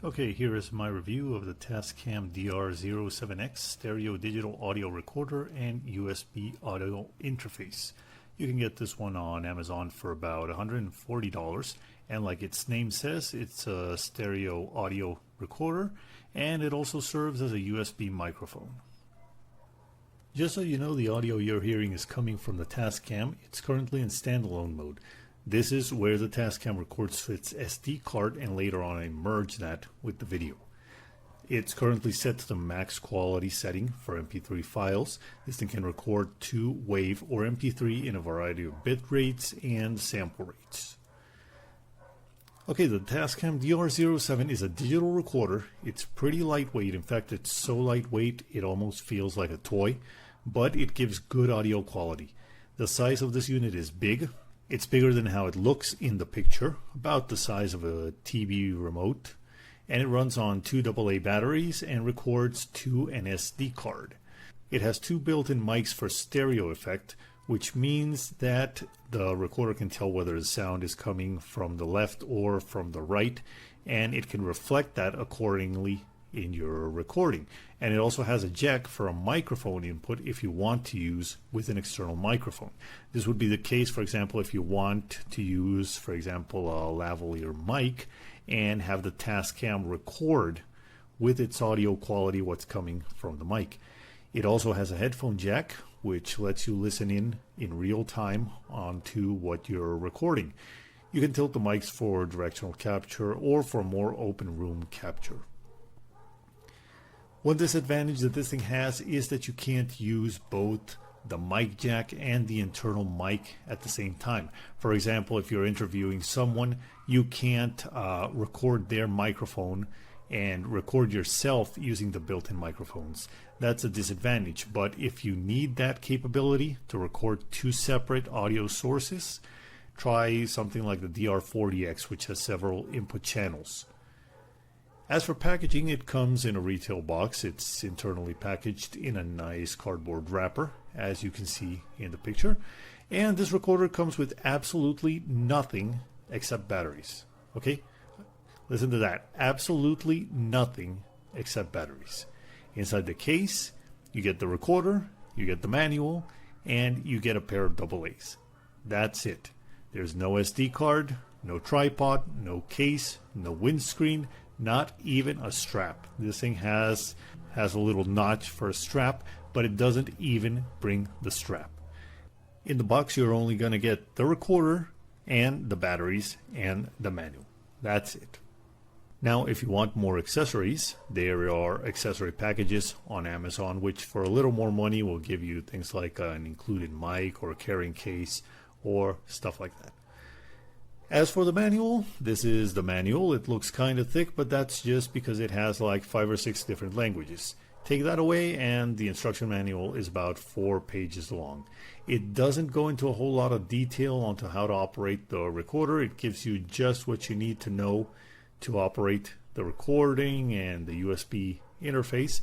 Okay, here is my review of the Tascam DR-07X stereo digital audio recorder and USB audio interface. You can get this one on Amazon for about $140, and like its name says, it's a stereo audio recorder, and it also serves as a USB microphone. Just so you know, the audio you're hearing is coming from the Tascam. It's currently in standalone mode. This is where the Tascam records its SD card, and later on I merge that with the video. It's currently set to the max quality setting for MP3 files. This thing can record to WAV or MP3 in a variety of bit rates and sample rates. Okay, the Tascam DR-07 is a digital recorder. It's pretty lightweight. In fact, it's so lightweight it almost feels like a toy, but it gives good audio quality. The size of this unit is big. It's bigger than how it looks in the picture, about the size of a TV remote, and it runs on 2 AA batteries and records to an SD card. It has 2 built-in mics for stereo effect, which means that the recorder can tell whether the sound is coming from the left or from the right, and it can reflect that accordingly in your recording. And it also has a jack for a microphone input if you want to use with an external microphone. This would be the case, for example, if you want to use, for example, a lavalier mic and have the Tascam record with its audio quality what's coming from the mic. It also has a headphone jack, which lets you listen in real time onto what you're recording. You can tilt the mics for directional capture or for more open room capture. One disadvantage that this thing has is that you can't use both the mic jack and the internal mic at the same time. For example, if you're interviewing someone, you can't record their microphone and record yourself using the built-in microphones. That's a disadvantage, but if you need that capability to record 2 separate audio sources, try something like the DR-40X, which has several input channels. As for packaging, it comes in a retail box. It's internally packaged in a nice cardboard wrapper, as you can see in the picture. And this recorder comes with absolutely nothing except batteries. Okay? Listen to that. Absolutely nothing except batteries. Inside the case, you get the recorder, you get the manual, and you get a pair of AA's. That's it. There's no SD card, no tripod, no case, no windscreen, not even a strap. This thing has a little notch for a strap, but it doesn't even bring the strap. In the box, you're only going to get the recorder and the batteries and the manual. That's it. Now, if you want more accessories, there are accessory packages on Amazon, which for a little more money will give you things like an included mic or a carrying case or stuff like that. As for the manual, this is the manual. It looks kind of thick, but that's just because it has like 5 or 6 different languages. Take that away and the instruction manual is about 4 pages long. It doesn't go into a whole lot of detail onto how to operate the recorder. It gives you just what you need to know to operate the recording and the USB interface,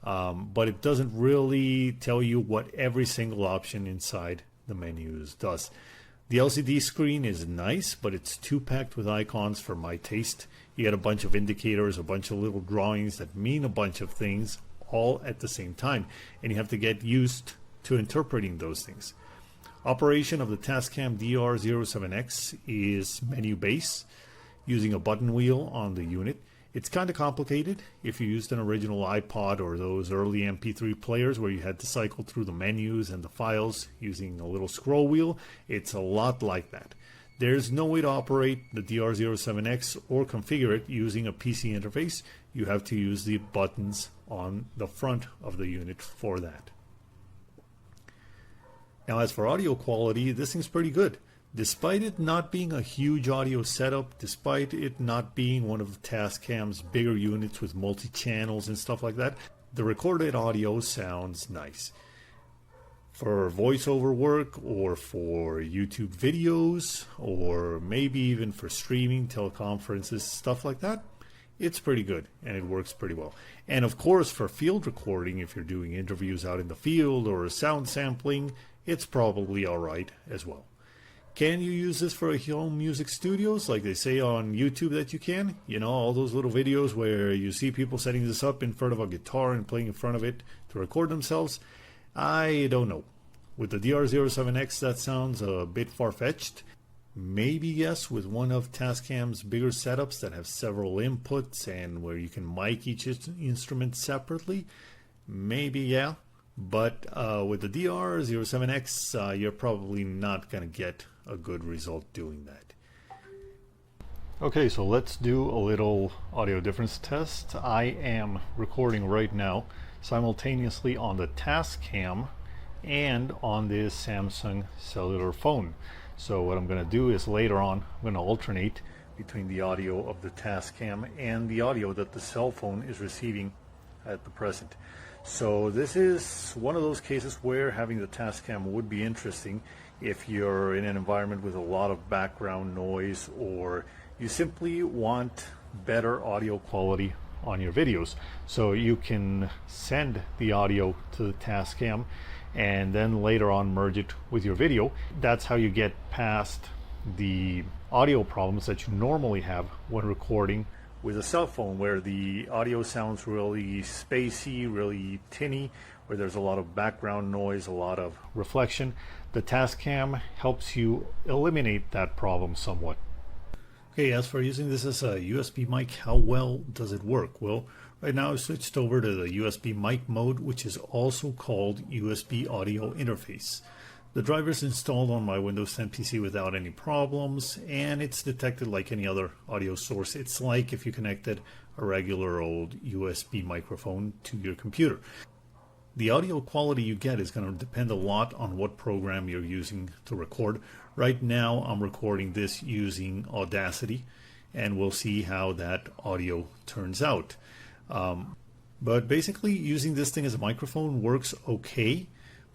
but it doesn't really tell you what every single option inside the menus does. The LCD screen is nice, but it's too packed with icons for my taste. You get a bunch of indicators, a bunch of little drawings that mean a bunch of things all at the same time, and you have to get used to interpreting those things. Operation of the Tascam DR-07X is menu-based, using a button wheel on the unit. It's kind of complicated. If you used an original iPod or those early MP3 players where you had to cycle through the menus and the files using a little scroll wheel, it's a lot like that. There's no way to operate the DR-07X or configure it using a PC interface. You have to use the buttons on the front of the unit for that. Now, as for audio quality, this thing's pretty good. Despite it not being a huge audio setup, despite it not being one of Tascam's bigger units with multi-channels and stuff like that, the recorded audio sounds nice. For voiceover work or for YouTube videos or maybe even for streaming, teleconferences, stuff like that, it's pretty good and it works pretty well. And of course, for field recording, if you're doing interviews out in the field or sound sampling, it's probably alright as well. Can you use this for home music studios like they say on YouTube that you can? You know, all those little videos where you see people setting this up in front of a guitar and playing in front of it to record themselves? I don't know. With the DR-07X, that sounds a bit far-fetched. Maybe yes, with one of Tascam's bigger setups that have several inputs and where you can mic each instrument separately. Maybe yeah. But with the DR-07X, you're probably not going to get a good result doing that. Okay, so let's do a little audio difference test. I am recording right now simultaneously on the Tascam and on this Samsung cellular phone. So what I'm going to do is later on, I'm going to alternate between the audio of the Tascam and the audio that the cell phone is receiving at the present. So this is one of those cases where having the Tascam would be interesting if you're in an environment with a lot of background noise, or you simply want better audio quality on your videos. So you can send the audio to the Tascam and then later on merge it with your video. That's how you get past the audio problems that you normally have when recording with a cell phone, where the audio sounds really spacey, really tinny, where there's a lot of background noise, a lot of reflection. The Tascam helps you eliminate that problem somewhat. Okay, as for using this as a USB mic, how well does it work? Well, right now I've switched over to the USB mic mode, which is also called USB audio interface. The driver is installed on my Windows 10 PC without any problems, and it's detected like any other audio source. It's like if you connected a regular old USB microphone to your computer. The audio quality you get is going to depend a lot on what program you're using to record. Right now I'm recording this using Audacity, and we'll see how that audio turns out. But basically using this thing as a microphone works okay.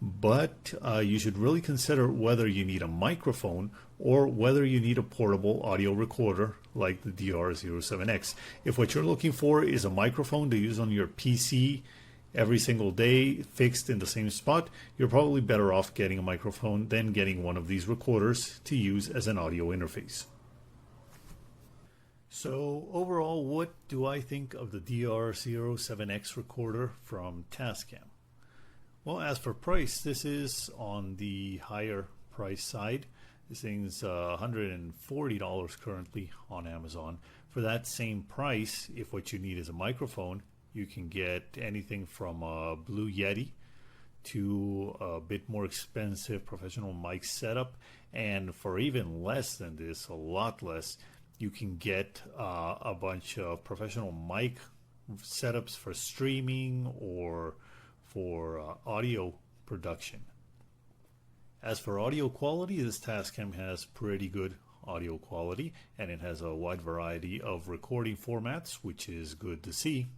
But you should really consider whether you need a microphone or whether you need a portable audio recorder like the DR-07X. If what you're looking for is a microphone to use on your PC every single day fixed in the same spot, you're probably better off getting a microphone than getting one of these recorders to use as an audio interface. So overall, what do I think of the DR-07X recorder from Tascam? Well, as for price, this is on the higher price side. This thing's $140 currently on Amazon. For that same price, if what you need is a microphone, you can get anything from a Blue Yeti to a bit more expensive professional mic setup. And for even less than this, a lot less, you can get a bunch of professional mic setups for streaming or for audio production. As for audio quality, this Tascam has pretty good audio quality, and it has a wide variety of recording formats, which is good to see.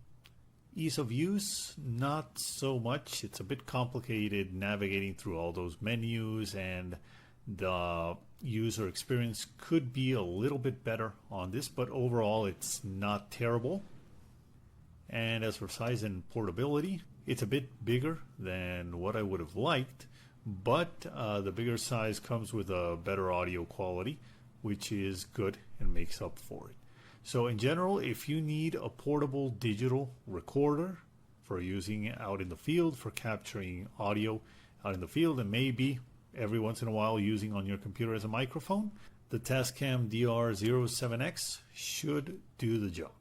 Ease of use, not so much. It's a bit complicated navigating through all those menus, and the user experience could be a little bit better on this, but overall it's not terrible. And as for size and portability, it's a bit bigger than what I would have liked, but the bigger size comes with a better audio quality, which is good and makes up for it. So in general, if you need a portable digital recorder for using out in the field, for capturing audio out in the field, and maybe every once in a while using on your computer as a microphone, the Tascam DR-07X should do the job.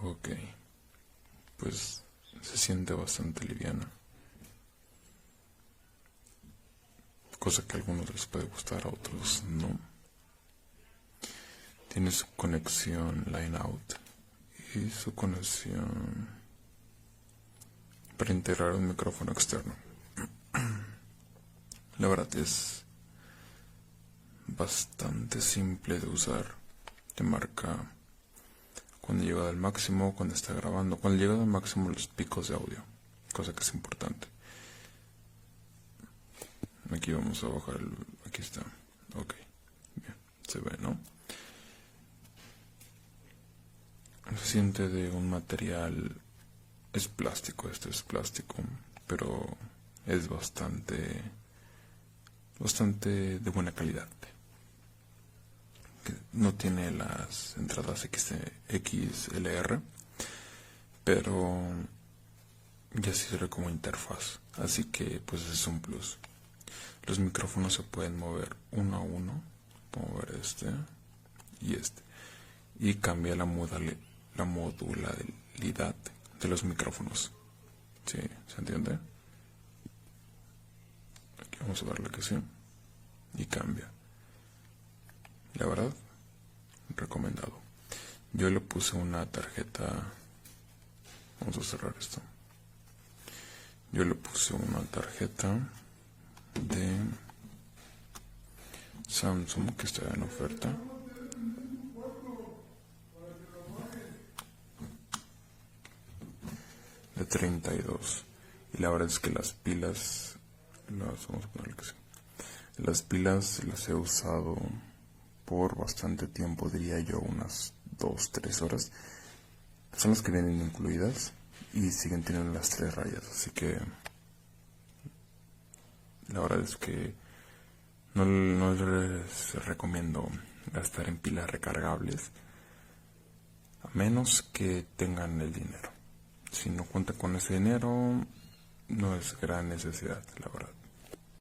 Ok, pues se siente bastante liviana. cosa que a algunos les puede gustar, a otros no. Tiene su conexión line out y su conexión para integrar un micrófono externo. La verdad es bastante simple de usar. Te marca cuando llega al máximo, cuando está grabando, cuando llega al máximo los picos de audio, cosa que es importante. Aquí vamos a bajar aquí está. Ok, bien, se ve, ¿no? Se siente de un material, es plástico, esto es plástico, pero es bastante de buena calidad. No tiene las entradas XLR, pero ya sirve como interfaz, así que pues es un plus. Los micrófonos se pueden mover uno a uno, puedo mover este y este, y cambia la modalidad de los micrófonos. ¿Sí? ¿Se entiende? Aquí vamos a darle que sí, y cambia. La verdad, recomendado. Yo le puse una tarjeta. Vamos a cerrar esto. Yo le puse una tarjeta de Samsung que está en oferta. De 32. Y la verdad es que las pilas, vamos a ponerle que sí. Las pilas las he usado por bastante tiempo, diría yo unas 2-3 horas. Son las que vienen incluidas y siguen teniendo las 3 rayas, así que la verdad es que no les recomiendo gastar en pilas recargables a menos que tengan el dinero. Si no cuentan con ese dinero, no es gran necesidad, la verdad.